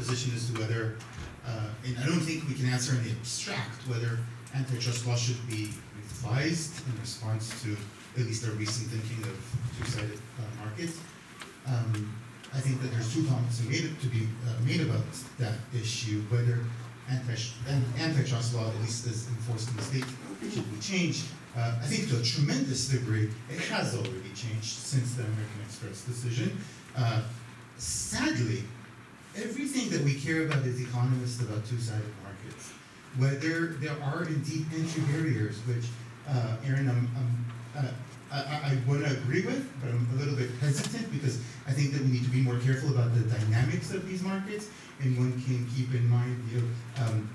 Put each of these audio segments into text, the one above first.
position as to whether, and I don't think we can answer in the abstract whether antitrust law should be revised in response to at least our recent thinking of two-sided markets. I think that there's two comments to be made about that issue, whether antitrust law, at least as enforced in the state, should be changed. I think to a tremendous degree, it has already changed since the American Express decision. Sadly, everything that we care about as economists about two-sided markets, whether there are indeed entry barriers, which, Aaron, I want to agree with, but I'm a little bit hesitant because I think that we need to be more careful about the dynamics of these markets, and one can keep in mind,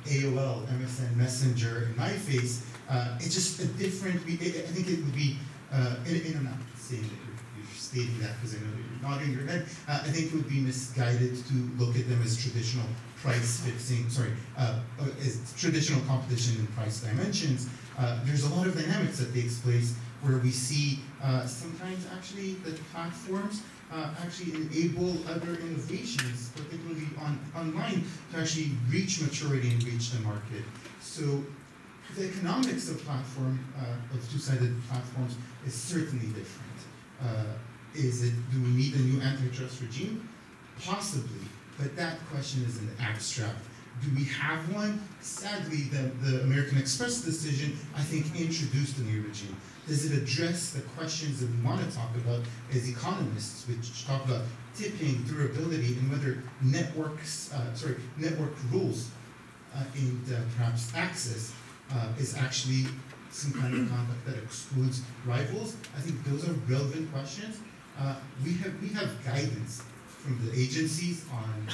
AOL, MSN Messenger, in my face, it's just a different, I think it would be, and I'm not saying that you're stating that because I know that you're nodding your head, I think it would be misguided to look at them as traditional price fixing, as traditional competition in price dimensions. There's a lot of dynamics that takes place where we see sometimes actually that platforms actually enable other innovations, particularly online, to actually reach maturity and reach the market. So the economics of two-sided platforms is certainly different. Do we need a new antitrust regime? Possibly, but that question is an abstract. Do we have one? Sadly, the American Express decision, I think, introduced a new regime. Does it address the questions that we want to talk about as economists, which talk about tipping, durability, and whether network rules and perhaps access is actually some kind of conduct that excludes rivals? I think those are relevant questions. We have guidance from the agencies on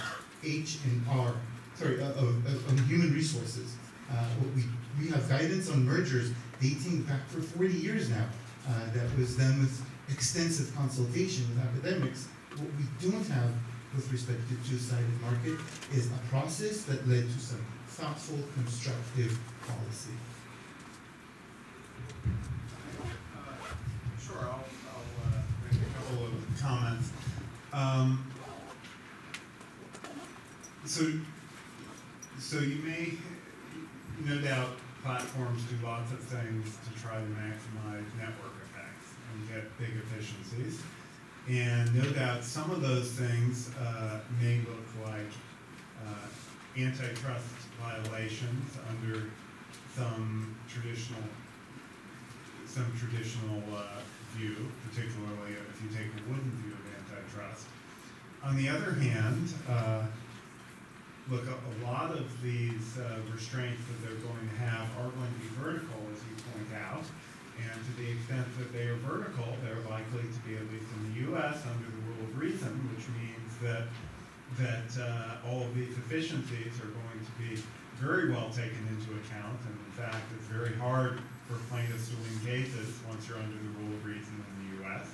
on human resources. We have guidance on mergers dating back for 40 years now. That was done with extensive consultation with academics. What we don't have with respect to two-sided market is a process that led to some thoughtful, constructive policy. Sure, I'll make a couple of comments. So you may, no doubt, platforms do lots of things to try to maximize network effects and get big efficiencies. And no doubt some of those things may look like antitrust violations under some traditional view, particularly if you take a wooden view of antitrust. On the other hand, look, a lot of these restraints that they're going to have are going to be vertical, as you point out, and to the extent that they are vertical, they're likely to be, at least in the U.S., under the rule of reason, which means that all of these efficiencies are going to be very well taken into account, and in fact, it's very hard for plaintiffs to win cases once you're under the rule of reason in the U.S.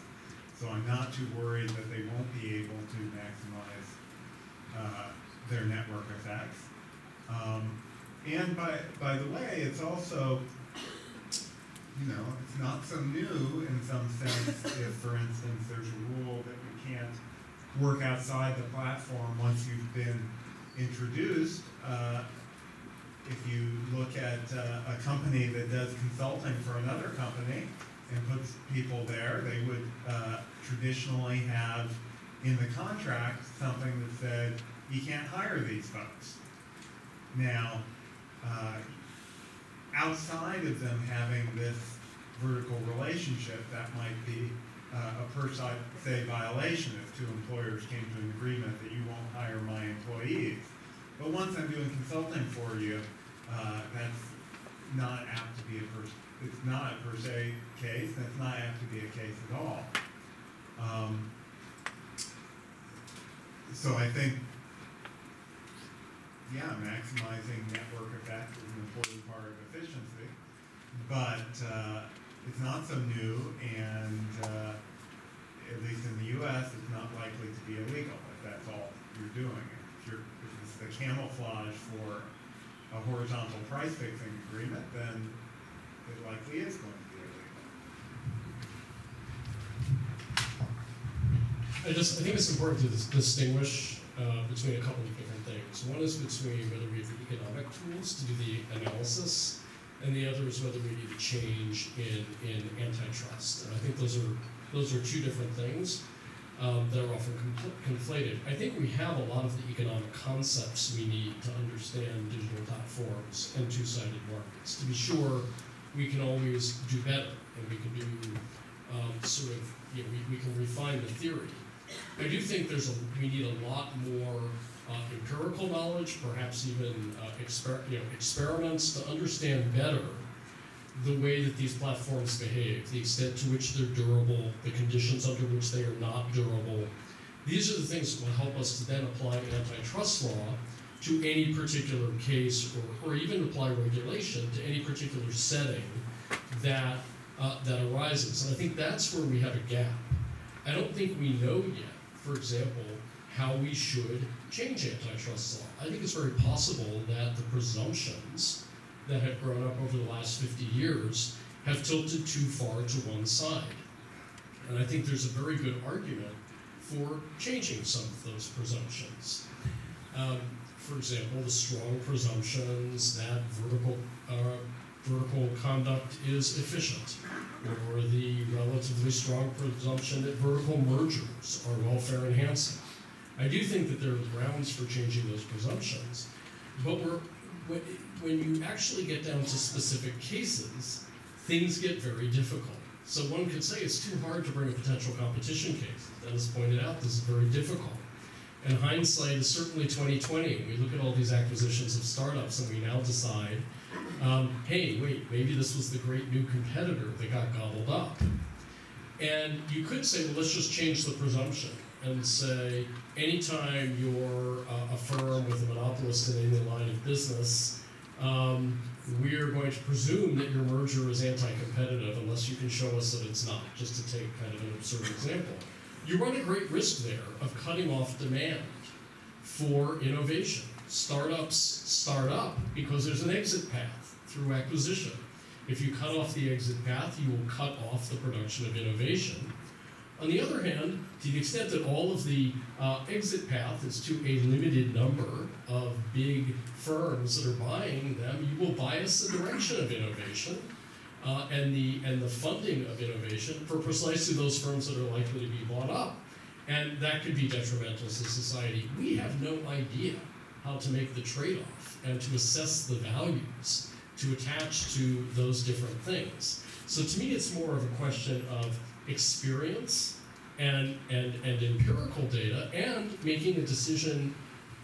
So I'm not too worried that they won't be able to maximize their network effects. And by the way, it's also, it's not so new in some sense if, for instance, there's a rule that you can't work outside the platform once you've been introduced. If you look at a company that does consulting for another company and puts people there, they would traditionally have in the contract something that said, you can't hire these folks. Now, outside of them having this vertical relationship, that might be a per se violation if two employers came to an agreement that you won't hire my employees. But once I'm doing consulting for you, that's not apt to be it's not a per se case, that's not apt to be a case at all. So I think, maximizing network effect is an important part of efficiency, but it's not so new, and at least in the U.S., it's not likely to be illegal if that's all you're doing. If it's the camouflage for a horizontal price fixing agreement, then it likely is going to be illegal. I think it's important to distinguish between a couple of different things. things. One is between whether we have the economic tools to do the analysis, and the other is whether we need a change in antitrust. And I think those are two different things that are often conflated. I think we have a lot of the economic concepts we need to understand digital platforms and two-sided markets. To be sure, we can always do better, and we can do we can refine the theory. I do think we need a lot more empirical knowledge, perhaps even experiments to understand better the way that these platforms behave, the extent to which they're durable, the conditions under which they are not durable. These are the things that will help us to then apply antitrust law to any particular case, or even apply regulation to any particular setting that arises. And I think that's where we have a gap. I don't think we know yet, for example, how we should change antitrust law. I think it's very possible that the presumptions that have grown up over the last 50 years have tilted too far to one side. And I think there's a very good argument for changing some of those presumptions. For example, the strong presumptions that vertical conduct is efficient, or the relatively strong presumption that vertical mergers are welfare enhancing. I do think that there are grounds for changing those presumptions, but when you actually get down to specific cases, things get very difficult. So one could say it's too hard to bring a potential competition case. Dennis pointed out this is very difficult. And hindsight is certainly 2020. We look at all these acquisitions of startups and we now decide, hey, wait, maybe this was the great new competitor that got gobbled up. And you could say, well, let's just change the presumption and say, anytime you're a firm with a monopolist in any line of business, we're going to presume that your merger is anti-competitive unless you can show us that it's not, just to take kind of an absurd example. You run a great risk there of cutting off demand for innovation. Startups start up because there's an exit path through acquisition. If you cut off the exit path, you will cut off the production of innovation. On the other hand, to the extent that all of the exit path is to a limited number of big firms that are buying them, you will bias the direction of innovation and the funding of innovation for precisely those firms that are likely to be bought up. And that could be detrimental to society. We have no idea how to make the trade-off and to assess the values to attach to those different things. So to me, it's more of a question of experience and empirical data and making a decision.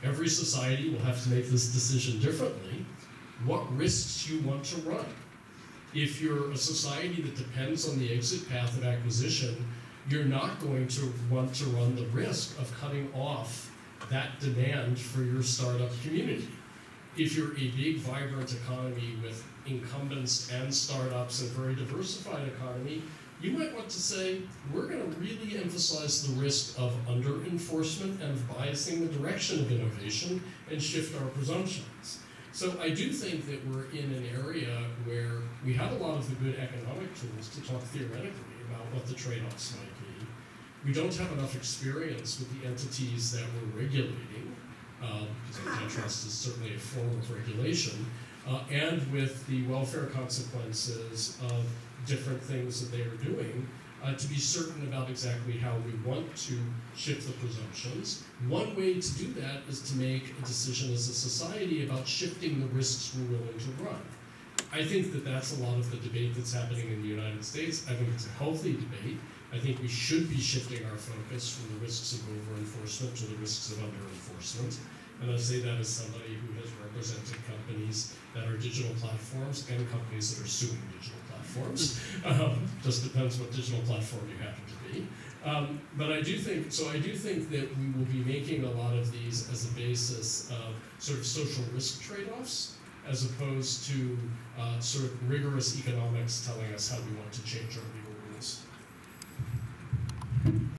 Every society will have to make this decision differently. What risks you want to run? If you're a society that depends on the exit path of acquisition, you're not going to want to run the risk of cutting off that demand for your startup community. If you're a big, vibrant economy with incumbents and startups and a very diversified economy, you might want to say, we're going to really emphasize the risk of under-enforcement and of biasing the direction of innovation and shift our presumptions. So I do think that we're in an area where we have a lot of the good economic tools to talk theoretically about what the trade-offs might be. We don't have enough experience with the entities that we're regulating, because antitrust is certainly a form of regulation, and with the welfare consequences of different things that they are doing, to be certain about exactly how we want to shift the presumptions. One way to do that is to make a decision as a society about shifting the risks we're willing to run. I think that that's a lot of the debate that's happening in the United States. I think it's a healthy debate. I think we should be shifting our focus from the risks of over-enforcement to the risks of under-enforcement. And I say that as somebody who has represented companies that are digital platforms and companies that are suing digital platforms. Just depends what digital platform you happen to be. But I do think that we will be making a lot of these as a basis of sort of social risk trade-offs, as opposed to sort of rigorous economics telling us how we want to change our